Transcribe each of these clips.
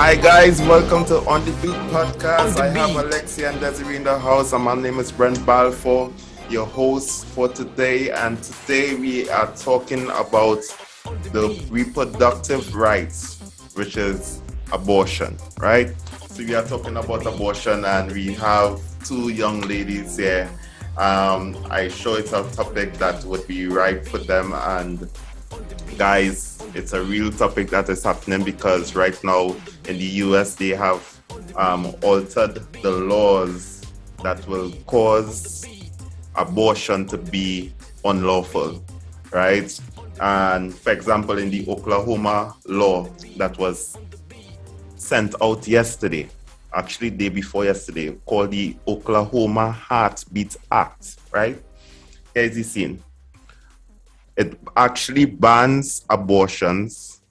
Hi guys, welcome to On The Beat podcast. On I the have beat. Alexia and Desiree in the house, and my name is Brent Balfour, your host for today. And today we are talking about the reproductive rights, which is abortion, right? So we are talking about abortion, and we have two young ladies here. I sure it's a topic that would be right for them, and guys, it's a real topic that is happening because right now in the US they have altered the laws that will cause abortion to be unlawful, right? And for example, in the Oklahoma law that was sent out yesterday, actually day before yesterday, called the Oklahoma Heartbeat Act, right? Here's the scene. It actually bans abortions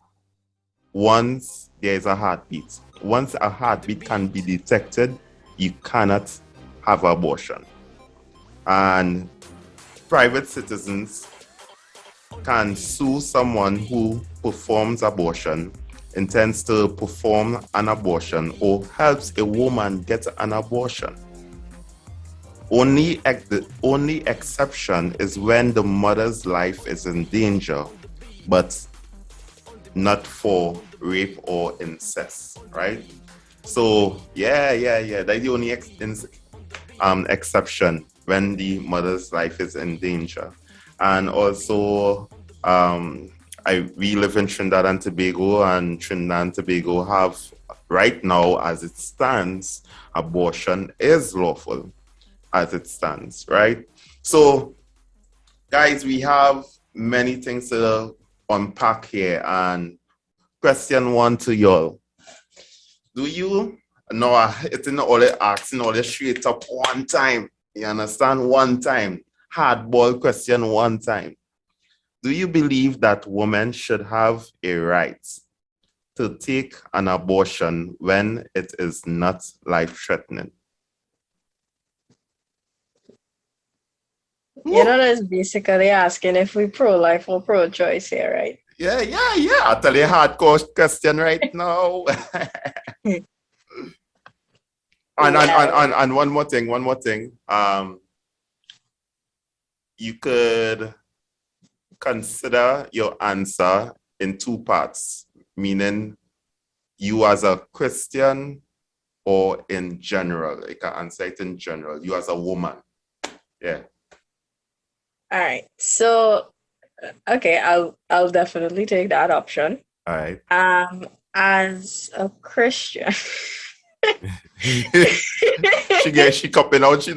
once there is a heartbeat. Once a heartbeat can be detected, you cannot have abortion. And private citizens can sue someone who performs abortion, intends to perform an abortion, or helps a woman get an abortion. The only exception is when the mother's life is in danger, but not for rape or incest, right? So yeah. That's the only exception when the mother's life is in danger. And also, we live in Trinidad and Tobago, and Trinidad and Tobago have right now, as it stands, abortion is lawful as it stands, right? So, guys, we have many things to unpack here. And question one to y'all. Do you know it's in all the asking all the straight up one time? You understand? One time. Hardball question one time. Do you believe that women should have a right to take an abortion when it is not life-threatening? You know, that's basically asking if we pro-life or pro-choice here, right? Yeah. I'll tell you a hardcore question right now. And one more thing. You could consider your answer in two parts, meaning you as a Christian or in general. You can answer it in general, you as a woman. Yeah. All right. So, okay, I'll definitely take that option. All right. As a Christian. she copping out. She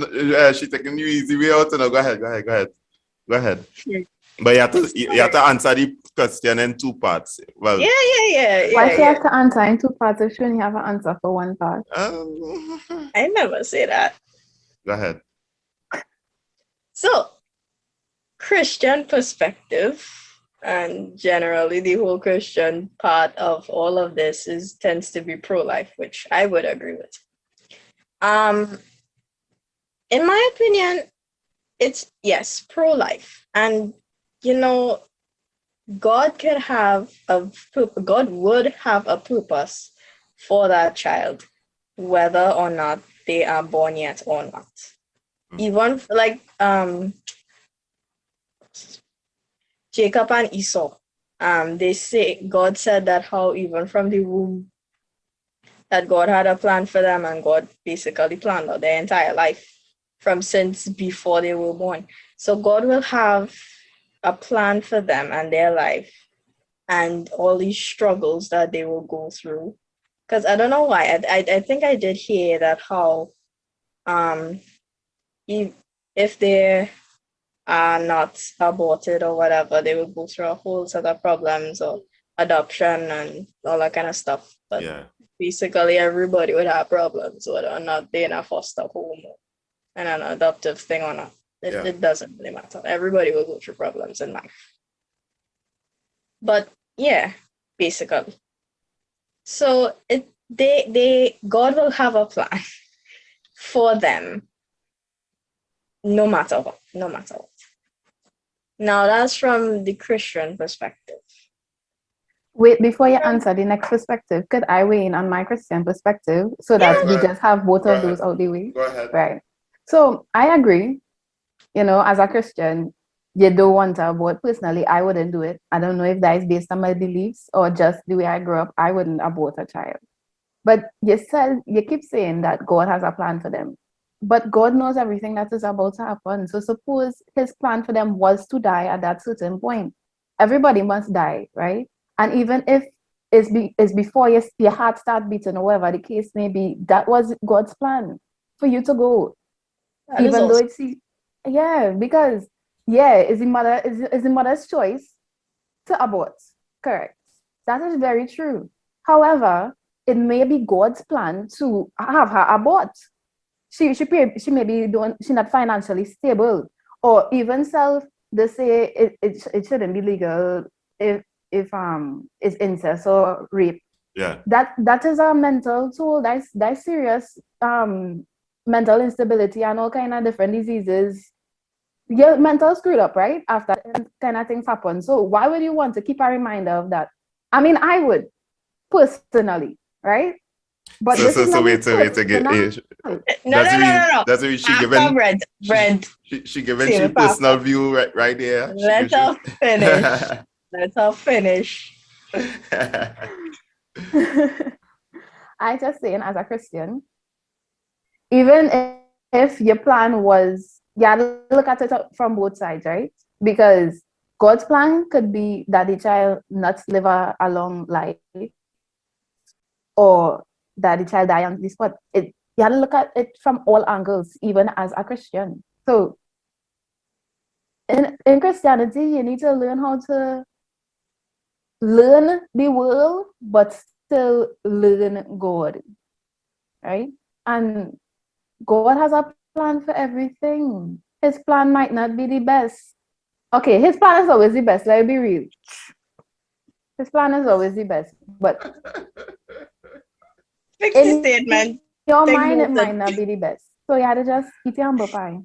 taking you easy way out. No, go ahead. But you have to answer the question in two parts. Well, Yeah. Why she have to answer in two parts if she only have an answer for one part? I never say that. Go ahead. So, Christian perspective, and generally the whole Christian part of all of this tends to be pro-life, which I would agree with. In my opinion, it's yes, pro-life. And you know, God would have a purpose for that child, whether or not they are born yet or not. Even like Jacob and Esau, they say God said that how even from the womb that God had a plan for them, and God basically planned out their entire life from since before they were born. So God will have a plan for them and their life and all these struggles that they will go through. Because I don't know why. I think I did hear that how if they are not aborted or whatever, they will go through a whole set of problems or adoption and all that kind of stuff. But Yeah. basically everybody would have problems whether or not they're in a foster home and an adoptive thing or not. It doesn't really matter. Everybody will go through problems in life. But yeah, basically. So God will have a plan for them no matter what. Now that's from the Christian perspective. Wait, before you answer the next perspective, could I weigh in on my Christian perspective so Yeah. that we just have both Go of ahead. those out the way? Go ahead. Right. So I agree. As a Christian, you don't want to abort. Personally, I wouldn't do it. I don't know if that is based on my beliefs or just the way I grew up. I wouldn't abort a child. But you keep saying that God has a plan for them. But God knows everything that is about to happen. So suppose his plan for them was to die at that certain point. Everybody must die, right? And even if it's before your heart start beating or whatever the case may be, that was God's plan for you to go. That is Even though also because it's the mother's choice to abort. Correct. That is very true. However, it may be God's plan to have her abort. She maybe don't she not financially stable, or even self they say it shouldn't be legal if it's incest or rape. Yeah. That is a mental toll. That's serious mental instability and all kind of different diseases. Your mental screwed up, right? After kind of things happen. So why would you want to keep a reminder of that? I mean, I would personally, right? But So this is not wait to get no. that's what she After given bread. she given Say she it after. personal view right there. Let her finish. Let her finish. I just saying as a Christian, even if your plan was, look at it from both sides, right? Because God's plan could be that the child not live a long life or that the child die on the spot. You have to look at it from all angles, even as a Christian. So in Christianity, you need to learn how to learn the world, but still learn God, right? And God has a plan for everything. His plan might not be the best. Okay, his plan is always the best. Let's be real. His plan is always the best, but Fix the in statement. your Take mind, it note. might not be the best. So you had to just eat your humble pie.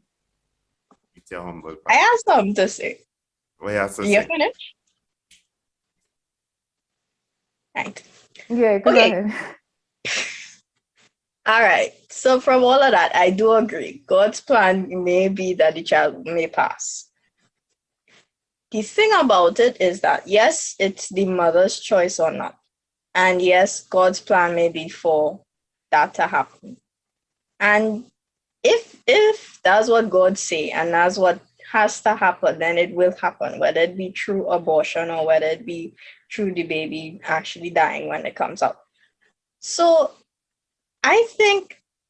It's your humble I pie. have something to say. What you have to You say? finish? Right. Yeah, go Okay. ahead. All right. So from all of that, I do agree. God's plan may be that the child may pass. The thing about it is that yes, it's the mother's choice or not. And yes, God's plan may be for that to happen. And if that's what God say and that's what has to happen, then it will happen, whether it be through abortion or whether it be through the baby actually dying when it comes out. So I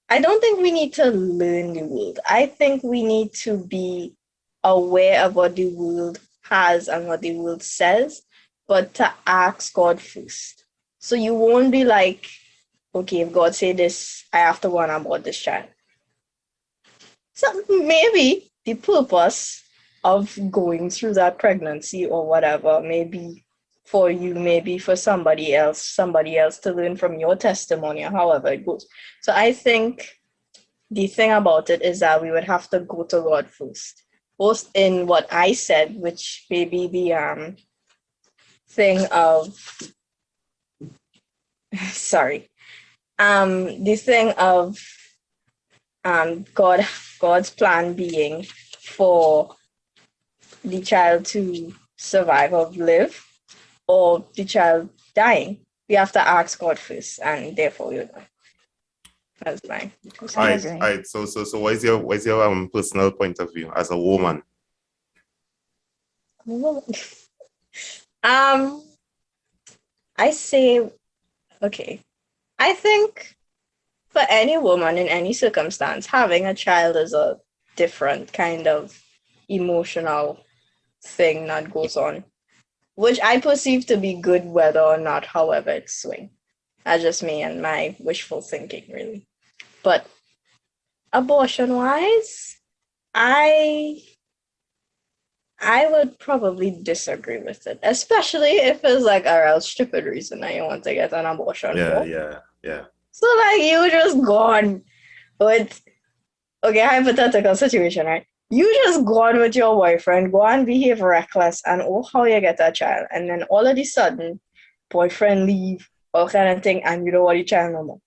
don't think we need to learn the world. I think we need to be aware of what the world has and what the world says, but to ask God first. So you won't be like, okay, if God say this, I have to warn about this child. So maybe the purpose of going through that pregnancy or whatever, maybe for you, maybe for somebody else to learn from your testimony or however it goes. So I think the thing about it is that we would have to go to God first. Both in what I said, which may be the thing of sorry. The thing of God's plan being for the child to survive or live, or the child dying. We have to ask God first, and therefore you know. That's my I Alright, agree. alright. So what is your personal point of view as a woman? I say, okay. I think for any woman in any circumstance, having a child is a different kind of emotional thing that goes on, which I perceive to be good whether or not, however it swing. That's just me and my wishful thinking, really. But abortion-wise, I would probably disagree with it, especially if it's like a real stupid reason that you want to get an abortion for. Yeah. So like you just gone with okay, hypothetical situation, right? You just go on with your boyfriend, go and behave reckless, and oh how you get a child, and then all of a sudden boyfriend leave, all kind of thing, and you don't want the child no more.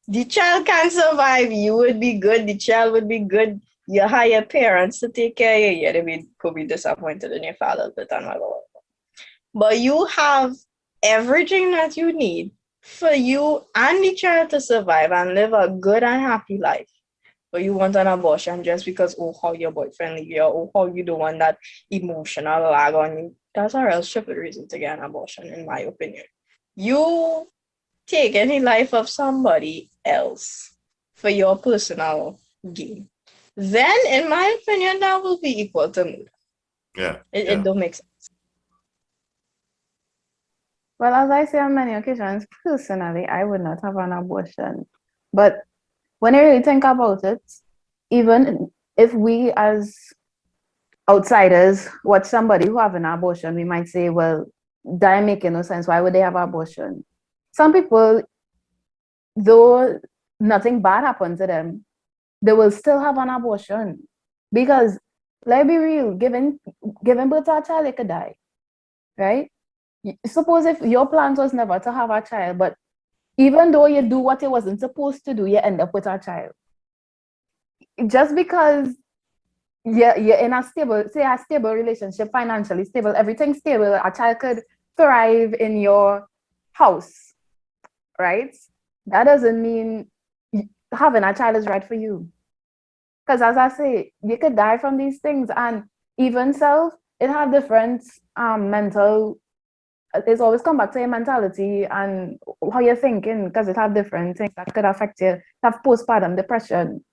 The child can survive. You would be good. The child would be good. You hire parents to take care of you. Yeah, could be disappointed in your father, but another one. But you have everything that you need for you and the child to survive and live a good and happy life. But you want an abortion just because, oh, how your boyfriend leave you, or how you don't want that emotional lag on you. That's a real stupid reason to get an abortion, in my opinion. You take any life of somebody else for your personal gain. Then, in my opinion, that will be equal to murder. Yeah. It don't make sense. Well, as I say on many occasions, personally, I would not have an abortion. But when I really think about it, even if we as outsiders watch somebody who have an abortion, we might say, well, that making no sense. Why would they have an abortion? Some people, though nothing bad happened to them, they will still have an abortion. Because let's be real, giving birth to a child, they could die. Right? Suppose if your plan was never to have a child, but even though you do what you wasn't supposed to do, you end up with a child. Just because you're in a stable relationship, financially stable, everything stable, a child could thrive in your house, right? That doesn't mean having a child is right for you. Because as I say, you could die from these things, and even self, it have different mental. It's always come back to your mentality and how you're thinking, because it have different things that could affect you. Have postpartum depression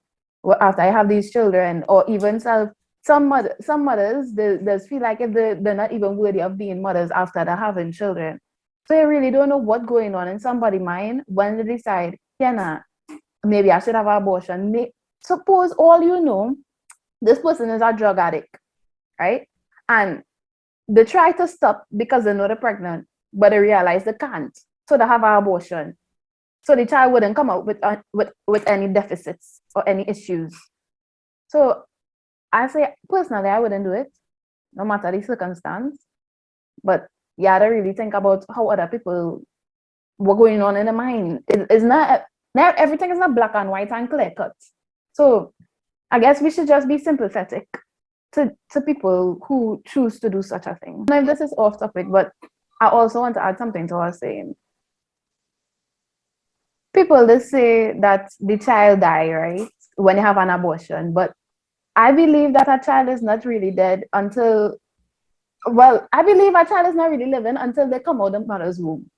after you have these children, or even some mothers they feel like if they're not even worthy of being mothers after they're having children. So you really don't know what's going on in somebody's mind when they decide, yeah, nah, maybe I should have an abortion. Suppose all you know, this person is a drug addict, right? And they try to stop because they know they're pregnant, but they realize they can't. So they have an abortion. So the child wouldn't come out with any deficits or any issues. So I say, personally, I wouldn't do it, no matter the circumstance. But yeah, I really think about how other people, what going on in their mind. It's not everything is not black and white and clear cut. So I guess we should just be sympathetic to people who choose to do such a thing. Now, this is off topic, but I also want to add something to what I was saying. People, they say that the child die, right, when you have an abortion, but I believe that a child is not really dead until, well, I believe a child is not really living until they come out of the mother's womb.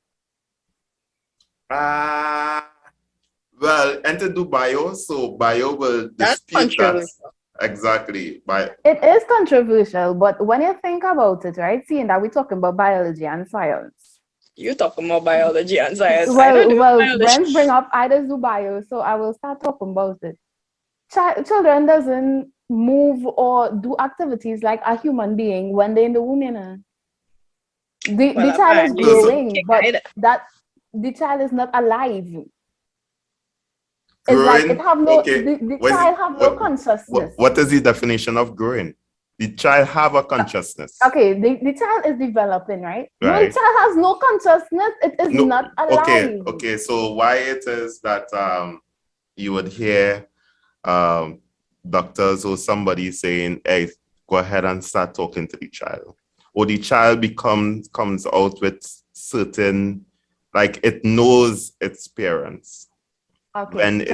Well, enter do bio, so bio will dispute that. Exactly. It is controversial, but when you think about it, right, seeing that we're talking about biology and science. You're talking about biology and science. Well, Brent bring up I just do bio, so I will start talking about it. Children doesn't move or do activities like a human being when they're in the womb, you know. The child is growing, but that the child is not alive. It's like it have no, the child have no consciousness. What is the definition of growing? The child have a consciousness. Okay, the child is developing, right? No, the child has no consciousness. It is not alive. Okay. So why it is that you would hear doctors or somebody saying, hey, go ahead and start talking to the child. Or the child comes out with certain, like it knows its parents. Okay,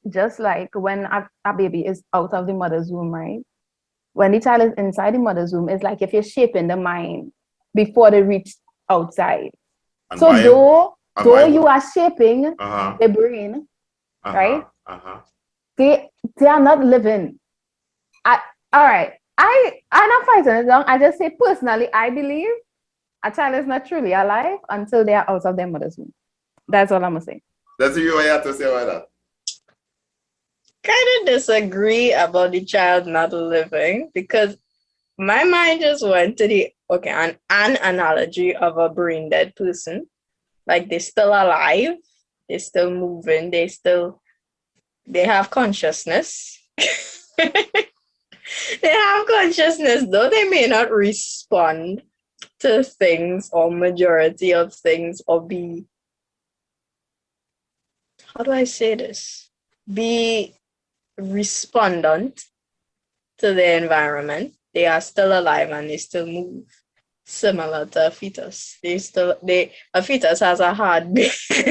just like when a baby is out of the mother's womb, right? When the child is inside the mother's womb, it's like if you're shaping the mind before they reach outside. And so though you are shaping the brain, right? They are not living. All right. I'm not fighting it long. I just say personally, I believe a child is not truly alive until they are out of their mother's womb. That's all I'm gonna say. That's what you have to say about that. Kind of disagree about the child not living, because my mind just went to an analogy of a brain dead person. Like they're still alive, they're still moving, they have consciousness. They have consciousness, though they may not respond to things or majority of things or be, how do I say this? Be respondent to the environment. They are still alive and they still move. Similar to a fetus. A fetus has a heartbeat. A baby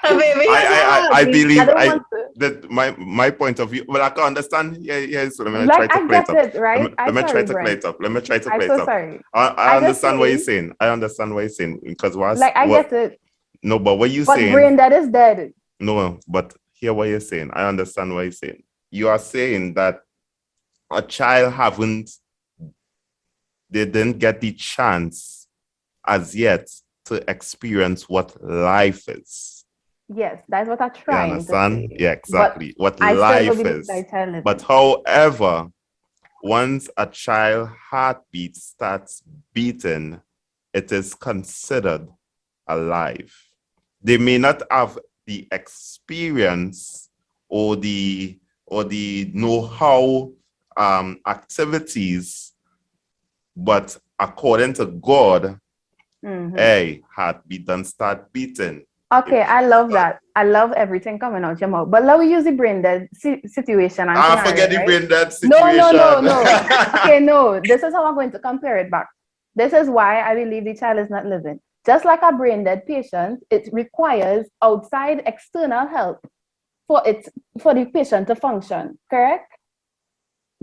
has a I heartbeat. believe don't want to. that my point of view. Well, I can understand. Yeah. So let me Like, try to I play it get up. it, right? Let me try Sorry, to play Brent. it up. Let me try to I'm play so it up. sorry. I I just understand what you're saying, saying. I understand what you're saying because like, I what get it. no, but what you But saying? brain dead is dead. No, but hear what you're saying. I understand what you're saying. You are saying that a child they didn't get the chance as yet to experience what life is. Yes, that's what I'm You trying to understand? say. Yeah, exactly. What I still life believe is. that child But living. however, once a child heartbeat starts beating, it is considered alive. They may not have the experience or the know-how activities, but according to God, hey, heartbeat don't start beating. Okay, I love that. I love everything coming out your mouth. But let me use the brain dead situation and I scenario, forget the right? brain dead No, no, situation. no, no. Okay, no. This is how I'm going to compare it back. This is why I believe the child is not living. Just like a brain dead patient, it requires outside external help for the patient to function, correct?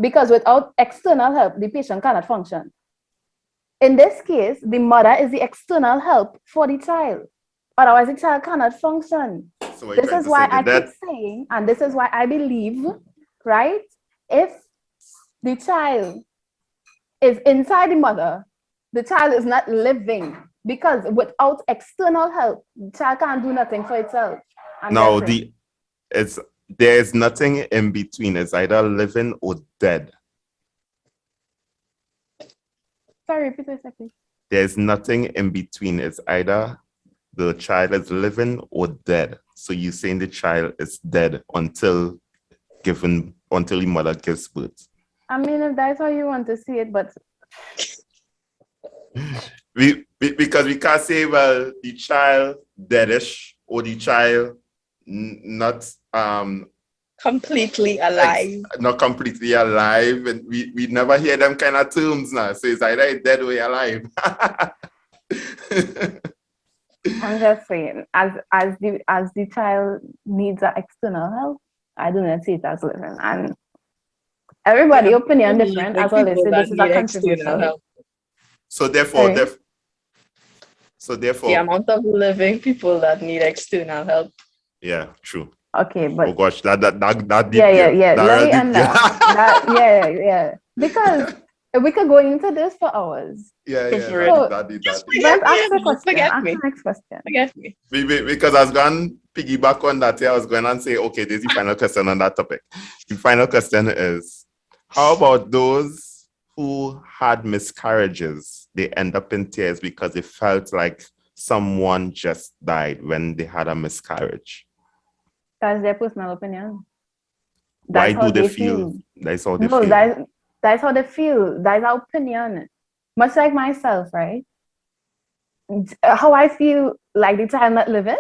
Because without external help, the patient cannot function. In this case, the mother is the external help for the child. Otherwise, the child cannot function. So what you This trying is to say? why The I keep dead? saying, and this is why I believe, right? If the child is inside the mother, the child is not living because without external help, the child can't do nothing for itself. No, there's nothing in between. It's either living or dead. Sorry, repeat it a second. There's nothing in between. It's either the child is living or dead. So you're saying the child is dead until the mother gives birth. I mean, if that's how you want to see it, but Because we can't say, well, the child deadish or the child not Completely alive. not completely alive, and we never hear them kind of terms now. So it's either dead or alive. I'm just saying, as the child needs an external help, I do not see it as living. And everybody Yeah, opinion people need, different, like as well as people say that this is a need external controversial. help. so therefore, Sorry. The amount of living people that need external help. yeah, true. Okay, Oh but gosh, that deep. yeah. That Let real me deep. end that. Yeah. Because we could go into this for hours. Yeah, For that it. deep, So, that deep, that Just deep. Brent, ask the forget question. Ask me. the next question. Forget me. Because I was going to piggyback on that. I was going to say, okay, this is the final question on that topic. The final question is, how about those who had miscarriages? They end up in tears because they felt like someone just died when they had a miscarriage. That's their personal opinion. Why That's how do they they feel? feel. That's how they No, feel. that's how they feel. That's our opinion. Much like myself, right? How I feel like the child not living,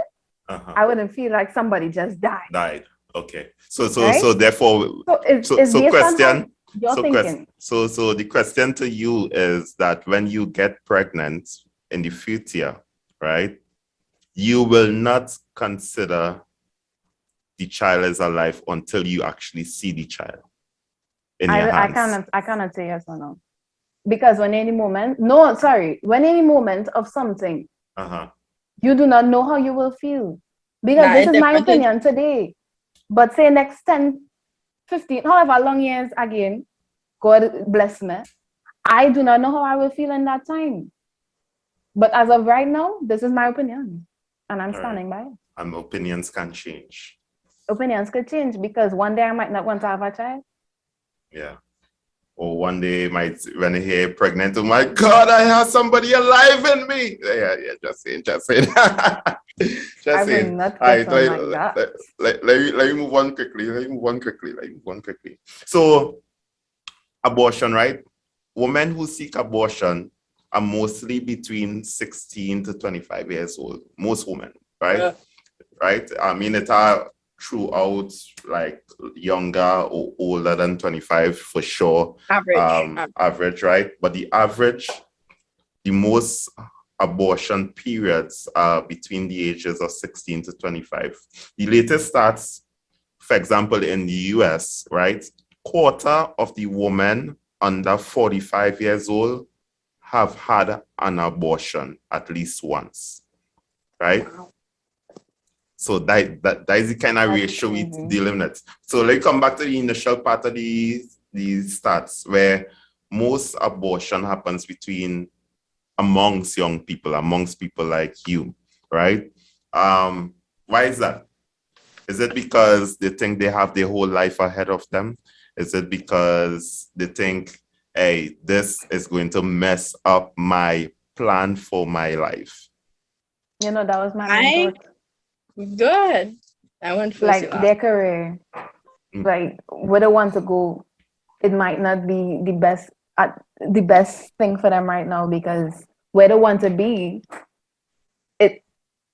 I wouldn't feel like somebody just died. Okay. So Right? therefore, So it's based on how you're thinking. So the question to you is that when you get pregnant in the future, right, you will not consider the child is alive until you actually see the child in your hands. I cannot say yes or no. Because when any moment of something, you do not know how you will feel. Because Nah, this it is my definitely opinion today. But say next 10, 15, however long years again, God bless me, I do not know how I will feel in that time. But as of right now, this is my opinion. And I'm standing by it. And opinions can change. Opinions could change because one day I might not want to have a child. Yeah. Or one day when I hear pregnant, oh my God, I have somebody alive in me. Yeah, just saying. Just I will saying. not All right, get on like that. let me move on quickly. So abortion, right? Women who seek abortion are mostly between 16 to 25 years old. Most women, right? Right? I mean, it are throughout like younger or older than 25 for sure. Average. Average, right? But the most abortion periods are between the ages of 16 to 25. The latest stats, for example, in the US, right? Quarter of the women under 45 years old have had an abortion at least once, right? Wow. So that is the kind of That's ratio we crazy. dealing with. So let's come back to the initial part of the stats where most abortion happens amongst young people, amongst people like you, right? Why is that? Is it because they think they have their whole life ahead of them? Is it because they think, hey, this is going to mess up my plan for my life? You know, that was my own I thought. good. I went first. Like their career, Mm. like where they want to go, it might not be the best thing for them right now because where they want to be, it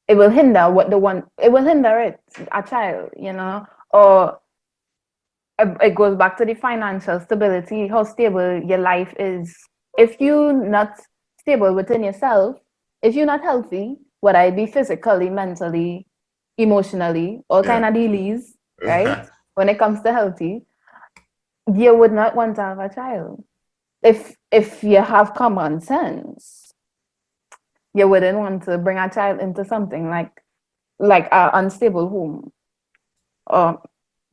it will hinder what they want. It will hinder a child, you know, or it goes back to the financial stability, how stable your life is. If you're not stable within yourself, if you're not healthy, whether it be physically, mentally, emotionally, all kind Yeah. of dealies, right? When it comes to healthy, you would not want to have a child. If you have common sense, you wouldn't want to bring a child into something like an unstable home. Or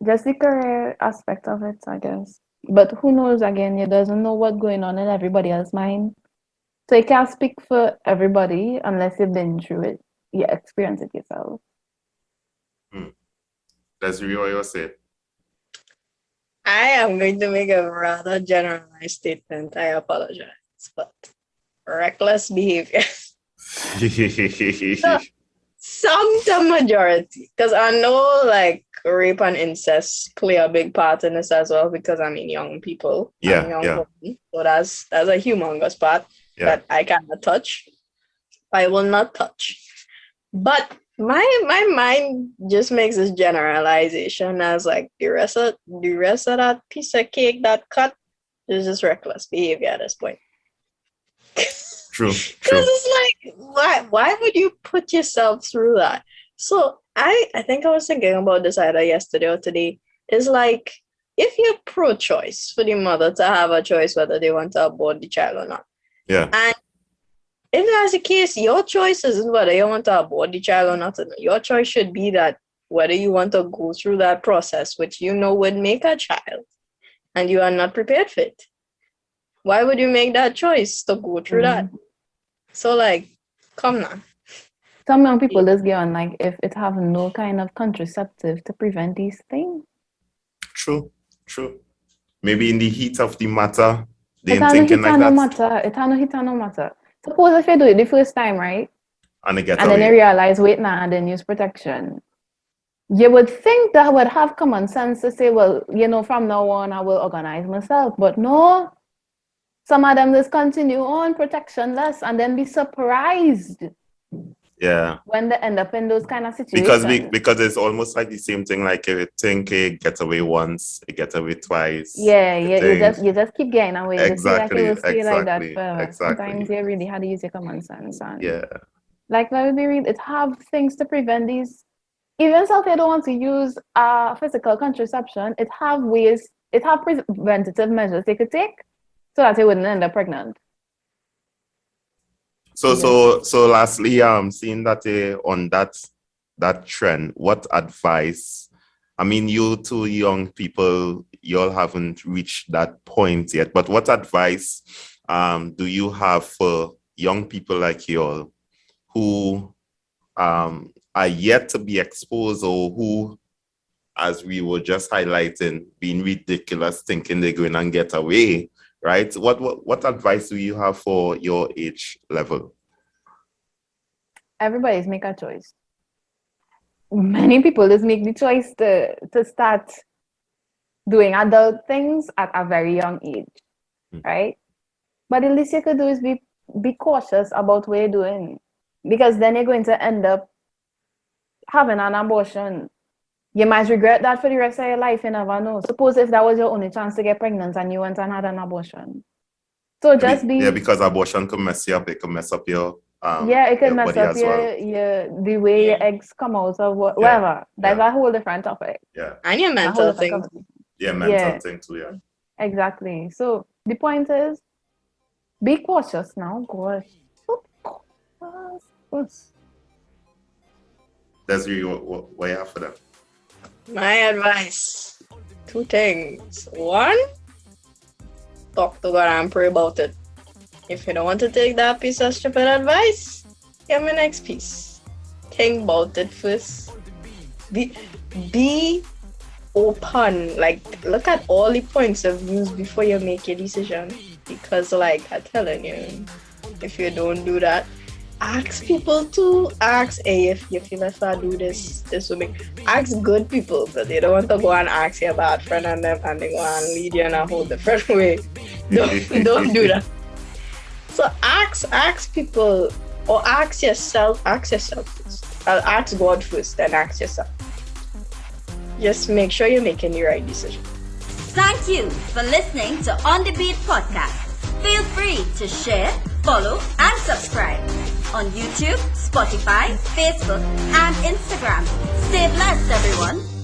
just the career aspect of it, I guess. But who knows again, you doesn't know what's going on in everybody else's mind. So you can't speak for everybody unless you've been through it. You experience it yourself. That's really what you said. I am going to make a rather generalized statement. I apologize, but reckless behavior. Some to majority, because I know like rape and incest play a big part in this as well. Because I mean, young people, I'm young woman, so that's a humongous part that I cannot touch. I will not touch. But my mind just makes this generalization as like the rest of that piece of cake that cut is just reckless behavior at this point. True. Because it's like, why would you put yourself through that? So I think I was thinking about this either yesterday or today. It's like if you're pro-choice for the mother to have a choice whether they want to abort the child or not. Yeah. And if that's the case, your choice isn't whether you want to abort the child or not. Your choice should be that whether you want to go through that process, which you know would make a child, and you are not prepared for it. Why would you make that choice to go through that? So like, come now. Some young people just get on like if it have no kind of contraceptive to prevent these things. True. Maybe in the heat of the matter, they It ain't thinking like no that. matter. It no matter. Suppose if you do it the first time, right? And they get And then you away. realize, wait now, and then use protection. You would think that I would have common sense to say, well, you know, from now on I will organize myself. But no, some of them just continue on protectionless and then be surprised Yeah. when they end up in those kind of situations. Because it's almost like the same thing, like if you think it gets away once, it gets away twice. Yeah, you just keep getting away. You just feel like it will stay like that Exactly. forever. Sometimes you really had to use your common sense and like let me read it have things to prevent these. Even if you don't want to use physical contraception, it have preventative measures they could take so that they wouldn't end up pregnant. So lastly, seeing that on that trend, what advice? I mean, you two young people, y'all haven't reached that point yet, but what advice do you have for young people like y'all who are yet to be exposed or who, as we were just highlighting, being ridiculous, thinking they're going and get away, right? What advice do you have for your age level? Everybody's make a choice. Many people just make the choice to start doing adult things at a very young age, right? But the least you could do is be be cautious about what you're doing, because then you're going to end up having an abortion. You might regret that for the rest of your life. You never know. Suppose if that was your only chance to get pregnant and you went and had an abortion. So just be because abortion can mess you up. It can mess up your it can your mess body up as well. your the way your eggs come out or whatever. That's a whole different topic. Yeah. And your A whole mental different thing. conversation. Yeah, mental Yeah. thing too, yeah. Exactly. So the point is, be cautious now. Gosh. That's really what you have for them. My advice, 2 things. 1, talk to God and pray about it. If you don't want to take that piece of stupid advice, give me next piece. Think about it first. Be open. Like, look at all the points of views before you make your decision. Because, like, I'm telling you, if you don't do that, ask people to ask, hey, if you feel if I do this will make. Ask good people, but they don't want to go and ask your bad friend and them and they go and lead you in a whole different way. Don't do that. So ask people, or ask yourself first. I'll ask God first, then ask yourself. Just make sure you're making the right decision. Thank you for listening to On The Beat podcast. Feel free to share, follow, and subscribe on YouTube, Spotify, Facebook, and Instagram. Stay blessed, everyone.